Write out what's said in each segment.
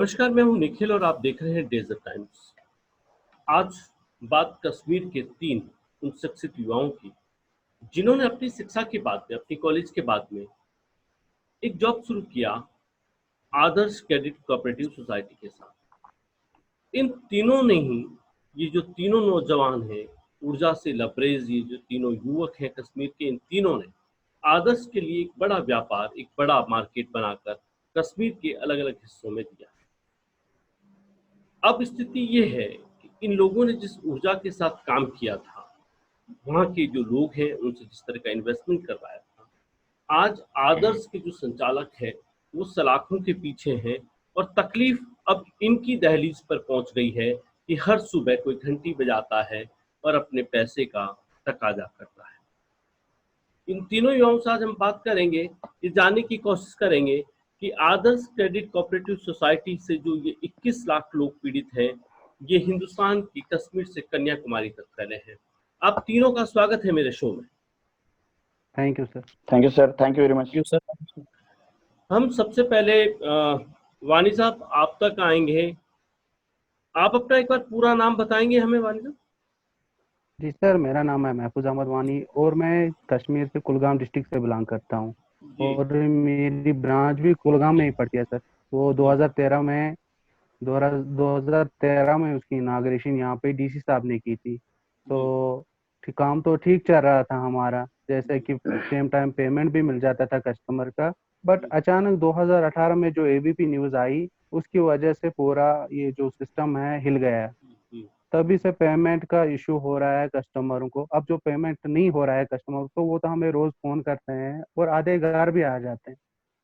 नमस्कार, मैं हूं निखिल और आप देख रहे हैं डेज़र्ट टाइम्स। आज बात कश्मीर के 3 उन शिक्षित युवाओं की, जिन्होंने अपनी शिक्षा के बाद में, अपनी कॉलेज के बाद में एक जॉब शुरू किया आदर्श क्रेडिट कोऑपरेटिव सोसाइटी के साथ। इन तीनों ने ही, ये जो तीनों नौजवान हैं, ऊर्जा से लबरेज ये जो तीनों युवक हैं कश्मीर के, इन तीनों ने आदर्श के लिए एक बड़ा व्यापार, एक बड़ा मार्केट बनाकर कश्मीर के अलग-अलग हिस्सों में दिया। अब स्थिति ये है कि इन लोगों ने जिस ऊर्जा के साथ काम किया था, वहाँ के जो लोग हैं उनसे जिस तरह का इन्वेस्टमेंट करवाया था, आज आदर्श के जो संचालक हैं वो सलाखों के पीछे हैं और तकलीफ अब इनकी दहलीज पर पहुँच गई है कि हर सुबह कोई घंटी बजाता है और अपने पैसे का तकाजा करता है। इन तीनों युवाओं से आज हम बात करेंगे, ये जानने की कोशिश करेंगे कि आदर्श क्रेडिट कोऑपरेटिव सोसाइटी से जो ये 21 लाख लोग पीड़ित हैं, ये हिंदुस्तान की कश्मीर से कन्याकुमारी तक फैले हैं। आप तीनों का स्वागत है मेरे शो में। Thank you sir. Thank you sir, thank you very much. हम सबसे पहले वानी साहब आप तक आएंगे। आप अपना एक बार पूरा नाम बताएंगे हमें वानी साहब? जी सर, मेरा नाम है महफूज अहमद वानी और मैं कश्मीर से कुलगाम डिस्ट्रिक्ट से बिलोंग करता हूँ और मेरी ब्रांच भी कुलगाम में ही पड़ती है सर। वो 2013 में उसकी इनाग्रेशन यहाँ पे डीसी साहब ने की थी। तो काम तो ठीक चल रहा था हमारा, जैसे कि सेम टाइम पेमेंट भी मिल जाता था कस्टमर का। बट अचानक 2018 में जो एबीपी न्यूज़ आई, उसकी वजह से पूरा ये जो सिस्टम है हिल गया। तभी से पेमेंट का इशू हो रहा है कस्टमरों को। अब जो पेमेंट नहीं हो रहा है कस्टमर को, वो तो हमें रोज फोन करते हैं और आधे घर भी आ जाते हैं।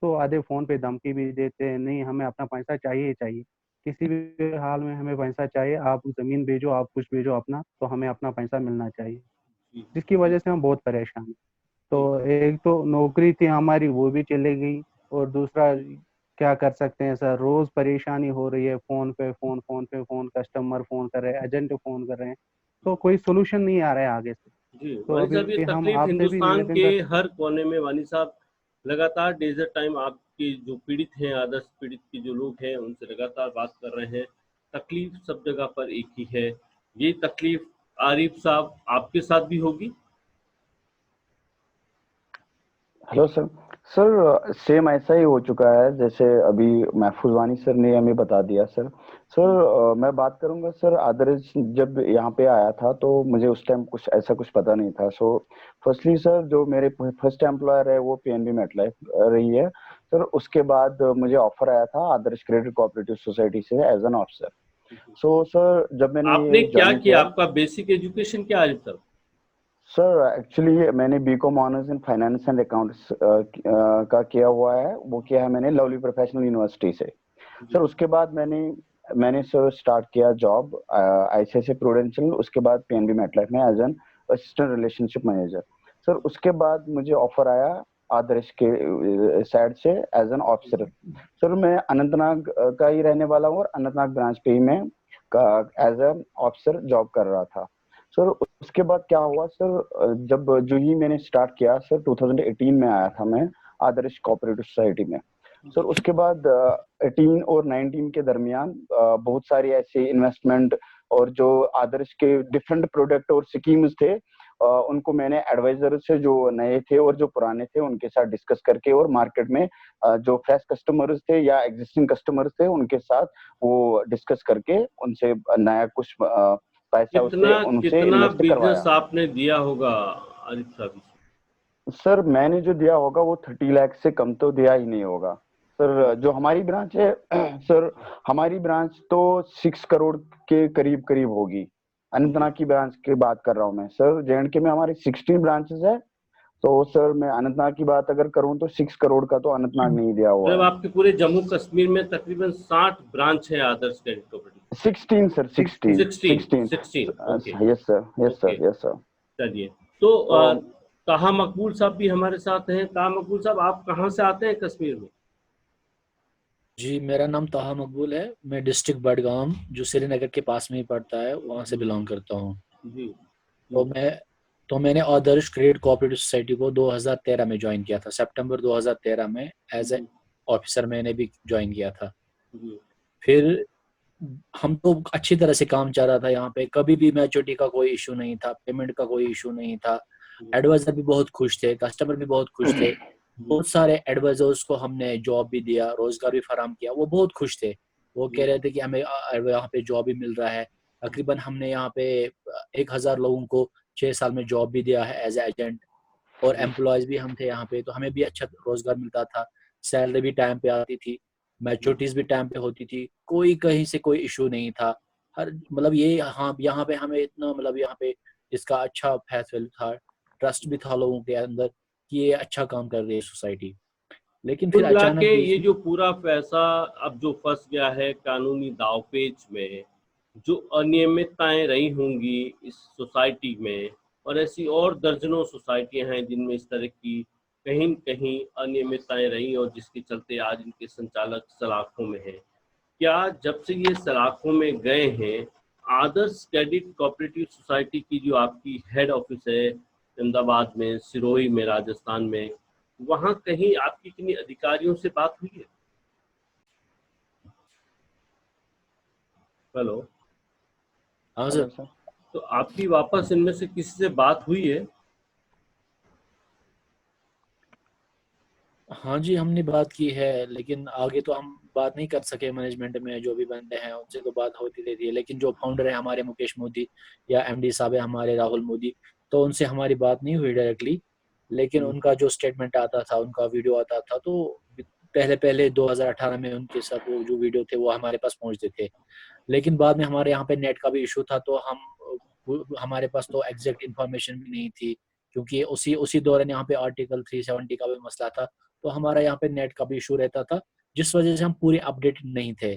तो आधे फोन पे धमकी भी देते हैं, नहीं हमें अपना पैसा चाहिए ही चाहिए, किसी भी हाल में हमें पैसा चाहिए, आप जमीन भेजो, आप कुछ भेजो अपना, तो हमें अपना पैसा मिलना चाहिए। जिसकी वजह से हम बहुत परेशान हैं। तो एक तो नौकरी थी हमारी, वो भी चली गई, और दूसरा क्या कर सकते हैं सर, रोज परेशानी हो रही है। फोन पे फोन, कस्टमर फोन कर रहे हैं, एजेंट फोन कर रहे हैं, तो कोई सोल्यूशन नहीं आ रहा है आगे से। जी तो वानी साहब, ये अभी हम तकलीफ आपसे भी हिंदुस्तान निवेदन के कर हर कोने में वानी साहब, लगातार डेजर्ट टाइम आपके जो पीड़ित हैं, आदर्श पीड़ित के जो लोग हैं, उनसे लगातार बात कर रहे हैं। तकलीफ सब जगह पर एक ही है। ये तकलीफ आरिफ साहब आपके साथ भी होगी? Hello sir. सर सेम ऐसा ही हो चुका है जैसे अभी महफूज वानी सर ने हमें बता दिया। सर मैं बात करूंगा सर। आदर्श जब यहाँ पे आया था तो मुझे उस टाइम कुछ पता नहीं था। सो फर्स्टली सर, जो मेरे फर्स्ट एम्प्लॉयर है वो पीएनबी मेटलाइफ रही है सर। उसके बाद मुझे ऑफर आया था आदर्श क्रेडिट कोऑपरेटिव सोसाइटी से as an officer. So sir जब मैंने आपने क्या ज्वाइन किया? आपका बेसिक एजुकेशन क्या आरिफ साहब? सर एक्चुअली मैंने BCom honours in finance and accounts का किया हुआ है। वो किया है मैंने लवली प्रोफेशनल यूनिवर्सिटी से। सर उसके बाद मैंने सर स्टार्ट किया जॉब आईसीआईसीआई प्रूडेंशियल, उसके बाद पीएनबी मेटलाइफ में as an assistant relationship manager. Sir उसके बाद मुझे ऑफर आया आदर्श के साइड से एज एन ऑफिसर। सर मैं अनंतनाग का ही रहने वाला हूँ और अनंतनाग ब्रांच पे ही मैं एज एन ऑफिसर जॉब कर रहा था। सर उसके बाद क्या हुआ सर, जब जो ही मैंने स्टार्ट किया सर 2018 में आया था मैं आदर्श कोऑपरेटिव सोसाइटी में। सर उसके बाद 18 और 19 के दरमियान बहुत सारी ऐसे इन्वेस्टमेंट और जो आदर्श के डिफरेंट प्रोडक्ट और स्कीम्स थे, उनको मैंने एडवाइजर से, जो नए थे और जो पुराने थे, उनके साथ डिस्कस करके और मार्केट में जो फ्रेश कस्टमर्स थे या एग्जिस्टिंग कस्टमर्स थे उनके साथ वो डिस्कस करके उनसे नया कुछ पैसा उससे उनसे इन्वेस्ट बिजनेस करवाया। आपने दिया होगा आरिफ साहब? सर मैंने जो दिया होगा वो 30 लाख से कम तो दिया ही नहीं होगा सर। जो हमारी ब्रांच है सर, हमारी ब्रांच तो 6 करोड़ के करीब करीब होगी। अनंतनाग की ब्रांच की बात कर रहा हूँ मैं सर। जेएंडके में हमारी 16 ब्रांचेस है। तो सर मैं अनंतनाग की बात अगर करूँ तो 6 करोड़ का तो अनंतनाग नहीं दिया हुआ मतलब है। आपके पूरे जम्मू कश्मीर में तकरीबन 60 ब्रांच है Adarsh credit cooperative? 16 sir, 16। 16 okay. Yes sir, yes okay, sir, yes sir. चलिए। तो ताहा मकबूल साहब भी हमारे साथ हैं। ताहा मकबूल साहब, आप कहाँ से आते हैं कश्मीर में? जी, मेरा नाम ताहा मकबूल है। मैं डिस्ट्रिक्ट बडगाम, जो श्रीनगर के पास में ही पड़ता है, वहाँ से बिलोंग करता हूँ। जी। तो मैंने आदर्श क्रेडिट कोऑपरेटिव सोसाइटी को 2013 में ज्वाइन किया था। सितंबर 2013 में एज ए ऑफिसर मैंने भी ज्वाइन किया था। जी। फिर हम तो अच्छी तरह से काम चल रहा था यहाँ पे, कभी भी मैच्योरिटी का कोई इशू नहीं था, पेमेंट का कोई इशू नहीं था। एडवाइजर भी बहुत खुश थे, कस्टमर भी बहुत खुश थे। बहुत सारे एडवाइजर्स को हमने जॉब भी दिया, रोजगार भी फराहम किया, वो बहुत खुश थे। वो कह रहे थे कि हमें यहाँ पे जॉब भी मिल रहा है। तकरीबन हमने यहाँ पे 1,000 लोगों को 6 साल में जॉब भी दिया है एज एजेंट, और एम्प्लॉयज भी हम थे यहाँ पे, तो हमें भी अच्छा रोजगार मिलता था। सैलरी भी टाइम पे आती थी, मैच्योरिटीज भी टाइम पे होती थी, कोई कहीं से कोई इशू नहीं था। हर मतलब ये, हाँ, यहाँ पे हमें इतना मतलब यहाँ पे इसका अच्छा फैसला था, ट्रस्ट भी था लोगों के अंदर कि ये अच्छा काम कर रही है सोसाइटी। लेकिन कुल फिर मिला अचानक के बीच ये में, जो पूरा पैसा अब जो फंस गया है कानूनी दावपेच में, जो अनियमितताएं रही होंगी इस सोसाइटी में, और ऐसी और दर्जनों सोसाइटियां हैं जिनमें इस तरह की कहीं न कहीं अनियमितताएं रही और जिसके चलते आज इनके संचालक सलाखों में हैं। क्या जब से ये सलाखों में गए हैं, आदर्श क्रेडिट कोऑपरेटिव सोसाइटी की जो आपकी हेड ऑफिस है अहमदाबाद में, सिरोही में, राजस्थान में, वहाँ कहीं आपकी किन्हीं अधिकारियों से बात हुई है? हेलो। हाँ हेलो सर। सर। तो आपकी वापस इनमें से किसी से बात हुई है? हाँ जी, हमने बात की है, लेकिन आगे तो हम बात नहीं कर सके। मैनेजमेंट में जो भी बंदे हैं उनसे तो बात होती रहती है, लेकिन जो फाउंडर है हमारे मुकेश मोदी, या एमडी साहब है हमारे राहुल मोदी, तो उनसे हमारी बात नहीं हुई डायरेक्टली। लेकिन उनका जो स्टेटमेंट आता था, उनका वीडियो आता था, तो पहले पहले 2018 में उनके साथ वो जो वीडियो थे वो हमारे पास पहुंचते थे। लेकिन बाद में हमारे यहाँ पे नेट का भी इशू था, तो हमारे पास तो एग्जैक्ट इन्फॉर्मेशन भी नहीं थी, क्योंकि उसी उसी दौरान यहाँ पे आर्टिकल 370 का भी मसला था। तो हमारा यहाँ पे नेट का भी इशू रहता था, जिस वजह से हम पूरे अपडेट नहीं थे।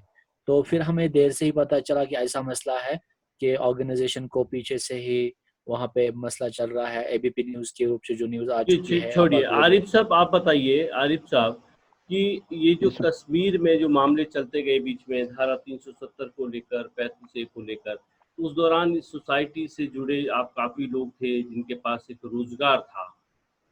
तो फिर हमें देर से ही पता चला कि ऐसा मसला है कि ऑर्गेनाइजेशन को पीछे से ही वहाँ पे मसला चल रहा है। एबीपी न्यूज़ के रूप से जो न्यूज़ आ चुकी है छोड़िए, आबाद ग्लोबल। आरिफ साहब आप बताइए, आरिफ साहब, कि ये जो जी सर। कश्मीर में जो मामले चलते गए बीच में धारा 370 को लेकर, 35A को लेकर, उस दौरान इस सोसाइटी से जुड़े आप काफ़ी लोग थे जिनके पास एक रोजगार था।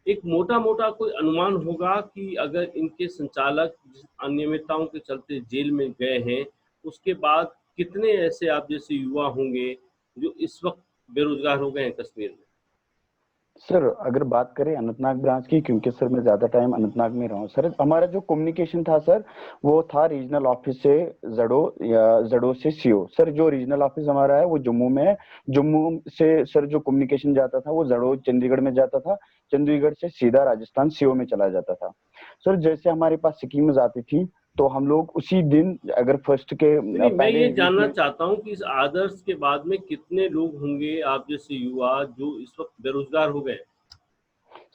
एक मोटा-मोटा कोई अनुमान होगा कि अगर इनके संचालक जिस अनियमितताओं के चलते जेल में गए हैं, उसके बाद कितने ऐसे आप जैसे युवा होंगे जो इस वक़्त बेरोज़गार हो गए हैं कश्मीर में? सर अगर बात करें अनंतनाग ब्रांच की, क्योंकि सर मैं ज्यादा टाइम अनंतनाग में रहा हूँ सर, हमारा जो कम्युनिकेशन था सर वो था रीजनल ऑफिस से जडो, या जडो से सीओ। सर जो रीजनल ऑफिस हमारा है वो जम्मू में है। जम्मू से सर जो कम्युनिकेशन जाता था वो जडो चंडीगढ़ में जाता था, चंडीगढ़ से सीधा राजस्थान सीओ में चला जाता था। सर जैसे हमारे पास स्कीम्स आती थी तो हम लोग उसी दिन, अगर फर्स्ट के नहीं, मैं पहले ये वीक जानना में। चाहता हूँ कि इस आदर्श के बाद में कितने लोग होंगे आप जैसे युवा जो इस वक़्त बेरोज़गार हो गए?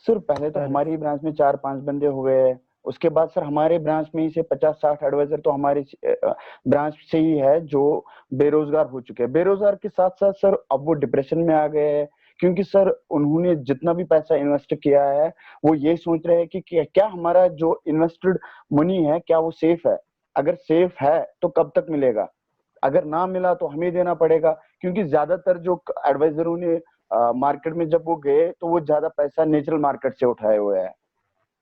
सर पहले तो सर हमारी ही ब्रांच में 4-5 बंदे हो गए हैं। उसके बाद सर हमारे ब्रांच में ही से 50-60 एडवाइजर तो हमारे ब्रांच से ही है जो बेरोजगार हो चुके हैं। बेरोजगार के साथ साथ सर अब वो डिप्रेशन में आ गए हैं, क्योंकि सर उन्होंने जितना भी पैसा इन्वेस्ट किया है वो ये सोच रहे हैं कि क्या हमारा जो इन्वेस्टेड मनी है क्या वो सेफ है। अगर सेफ है तो कब तक मिलेगा, अगर ना मिला तो हमें देना पड़ेगा। क्योंकि ज्यादातर जो एडवाइजरों ने मार्केट में जब वो गए तो वो ज्यादा पैसा नेचुरल मार्केट से उठाए हुए हैं।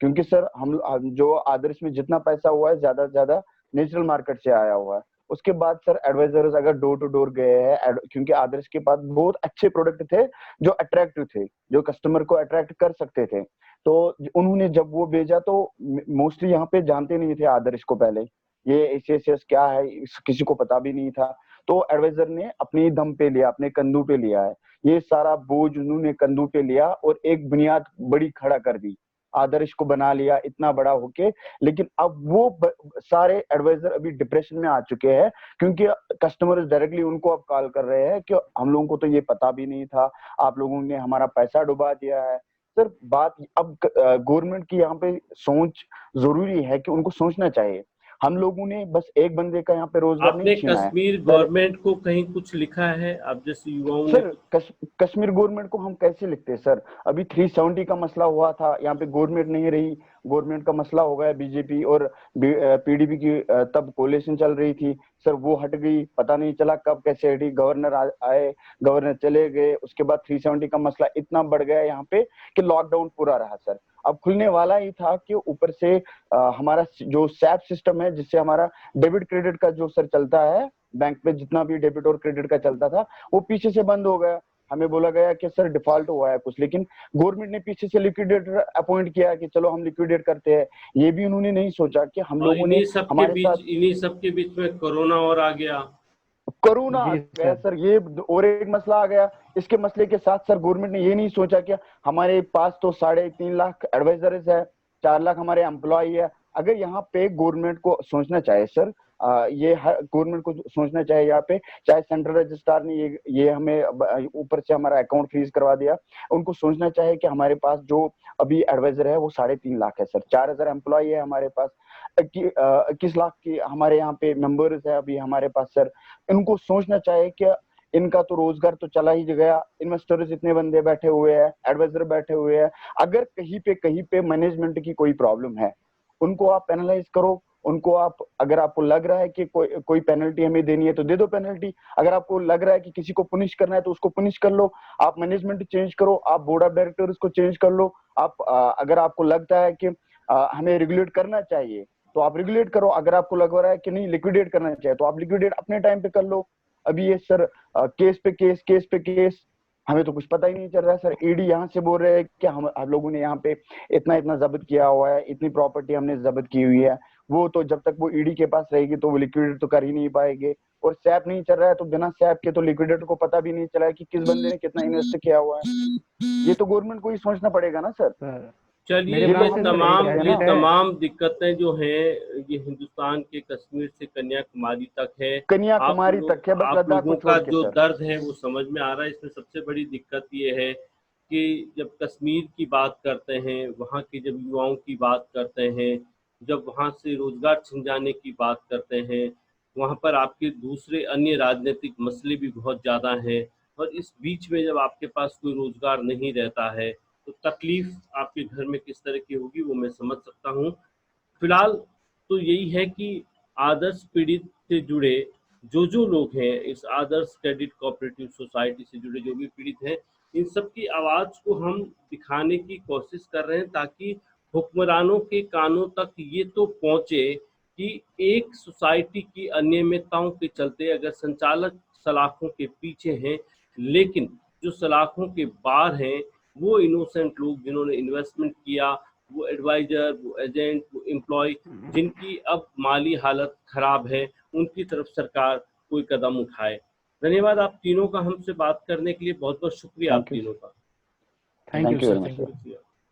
क्योंकि सर हम जो आदर्श में जितना पैसा हुआ है ज्यादा से ज्यादा नेचुरल मार्केट से आया हुआ है। उसके बाद सर एडवाइजर्स अगर डोर टू डोर गए हैं, क्योंकि आदर्श के पास बहुत अच्छे प्रोडक्ट थे जो अट्रैक्टिव थे, जो कस्टमर को अट्रैक्ट कर सकते थे, तो उन्होंने जब वो भेजा तो मोस्टली यहाँ पे जानते नहीं थे आदर्श को। पहले ये एसीएस क्या है किसी को पता भी नहीं था। तो एडवाइजर ने अपने दम पे लिया, अपने कंधों पे लिया है, ये सारा बोझ उन्होंने कंधों पे लिया और एक बुनियाद बड़ी खड़ा कर दी, आदर्श को बना लिया इतना बड़ा होके। लेकिन अब वो सारे एडवाइजर अभी डिप्रेशन में आ चुके हैं, क्योंकि कस्टमर्स डायरेक्टली उनको अब कॉल कर रहे हैं कि हम लोगों को तो ये पता भी नहीं था, आप लोगों ने हमारा पैसा डुबा दिया है। सर बात अब गवर्नमेंट की यहाँ पे सोच जरूरी है कि उनको सोचना चाहिए। हम लोगों ने बस एक बंदे का यहाँ पे रोजगार नहीं आपने छीना है कश्मीर सर। गवर्नमेंट को कहीं कुछ लिखा है? आप जैसे युवाओं ने सर कुछ? कश्मीर गवर्नमेंट को हम कैसे लिखते हैं सर, अभी 370 का मसला हुआ था, यहाँ पे गवर्नमेंट नहीं रही, गवर्नमेंट का मसला हो गया, बीजेपी और पीडीपी की तब कोलिशन चल रही थी सर, वो हट गई, पता नहीं चला कब कैसे हटी, गवर्नर आए, गवर्नर चले गए, उसके बाद 370 का मसला इतना बढ़ गया यहाँ पे कि लॉकडाउन पूरा रहा सर। अब खुलने वाला ही था कि ऊपर से हमारा जो सैप सिस्टम है, जिससे हमारा डेबिट क्रेडिट का जो सर चलता है, बैंक पे जितना भी डेबिट और क्रेडिट का चलता था वो पीछे से बंद हो गया। हमें बोला गया कि सर डिफॉल्ट हुआ है कुछ, लेकिन गवर्नमेंट ने पीछे से लिक्विडेटर अपॉइंट किया कि चलो हम लिक्विडेट करते हैं। ये भी उन्होंने नहीं सोचा कि हम लोगों ने हमारे साथ इन्हीं सब के बीच में कोरोना और आ गया, कोरोना आ जी गया सर। सर, ये और एक मसला आ गया। इसके मसले के साथ सर गवर्नमेंट ने ये नहीं सोचा कि हमारे पास तो 3.5 लाख एडवाइजर्स है, 4 लाख हमारे एम्प्लॉय है। अगर यहाँ पे गवर्नमेंट को सोचना चाहे सर, ये हर गवर्नमेंट को सोचना चाहिए यहाँ पे, चाहे सेंट्रल रजिस्ट्रार ने ये हमें ऊपर से हमारा अकाउंट फ्रीज करवा दिया, उनको सोचना चाहिए कि हमारे पास जो अभी एडवाइजर है वो 3.5 लाख है सर, 4,000 एम्प्लॉय है हमारे पास, 21 लाख की हमारे यहाँ पे मेंबर्स है अभी हमारे पास सर। इनको सोचना चाहिए कि इनका तो रोजगार तो चला ही गया, इन्वेस्टर्स इतने बंदे बैठे हुए हैं, एडवाइजर बैठे हुए हैं, अगर कहीं पे मैनेजमेंट की कोई प्रॉब्लम है उनको आप एनालाइज करो, उनको आप, अगर आपको लग रहा है कि कोई पेनल्टी हमें देनी है तो दे दो पेनल्टी, अगर आपको लग रहा है कि किसी को पुनिश करना है तो उसको पुनिश कर लो, आप मैनेजमेंट चेंज करो, आप बोर्ड ऑफ डायरेक्टर्स को चेंज कर लो, आप अगर आपको लगता है कि हमें रेगुलेट करना चाहिए तो आप रेगुलेट करो, अगर आपको लग रहा है कि नहीं लिक्विडेट करना चाहिए तो आप लिक्विडेट अपने टाइम पे कर लो। अभी ये सर केस पे केस, हमें तो कुछ पता ही नहीं चल रहा है सर। ईडी यहाँ से बोल रहे हैं कि हम लोगों ने यहाँ पे इतना जब्त किया हुआ है, इतनी प्रॉपर्टी हमने जब्त की हुई है, वो तो जब तक वो ईडी के पास रहेगी तो वो लिक्विडेट तो कर ही नहीं पाएंगे। और सैप नहीं चल रहा है तो बिना सैप के तो लिक्विडेटर को पता भी नहीं चला है कि किस बंदे ने कितना इन्वेस्ट किया हुआ है। ये तो गवर्नमेंट को ही सोचना पड़ेगा ना सर। सर चलिए, मेरे ये ख्याल तो से हम सर एक समझते हैं ये ना। है, तमाम दिक्कतें जो हैं ये हिंदुस्तान के कश्मीर से कन्याकुमारी तक है। कन्याकुमारी तक है, बस आप लद्दाख को लोगों का छोड़ के जो सर। दर्द है वो समझ में आ रहा है। इसमें सबसे बड़ी दिक्कत ये है कि जब कश्मीर की बात करते हैं, वहाँ के जब युवाओं की बात करते हैं, जब वहाँ से रोजगार छिन जाने की बात करते हैं, वहाँ पर आपके दूसरे अन्य राजनीतिक मसले भी बहुत ज़्यादा हैं, और इस बीच में जब आपके पास कोई रोजगार नहीं रहता है तो तकलीफ आपके घर में किस तरह की होगी वो मैं समझ सकता हूँ। फिलहाल तो यही है कि आदर्श पीड़ित से जुड़े जो लोग हैं, इस आदर्श क्रेडिट कोऑपरेटिव सोसाइटी से जुड़े जो भी पीड़ित हैं, इन सब की आवाज़ को हम दिखाने की कोशिश कर रहे हैं ताकि हुक्मरानों के कानों तक ये तो पहुँचे कि एक सोसाइटी की अनियमितताओं के चलते अगर संचालक सलाखों के पीछे हैं, लेकिन जो सलाखों के बाहर हैं वो इनोसेंट लोग जिन्होंने इन्वेस्टमेंट किया, वो एडवाइजर, वो एजेंट, वो एम्प्लॉय, जिनकी अब माली हालत खराब है, उनकी तरफ सरकार कोई कदम उठाए। धन्यवाद आप तीनों का हमसे बात करने के लिए, बहुत बहुत शुक्रिया आप थैंक यू, तीनों का। Thank you thank you sir. Very much sir. शुक्रिया।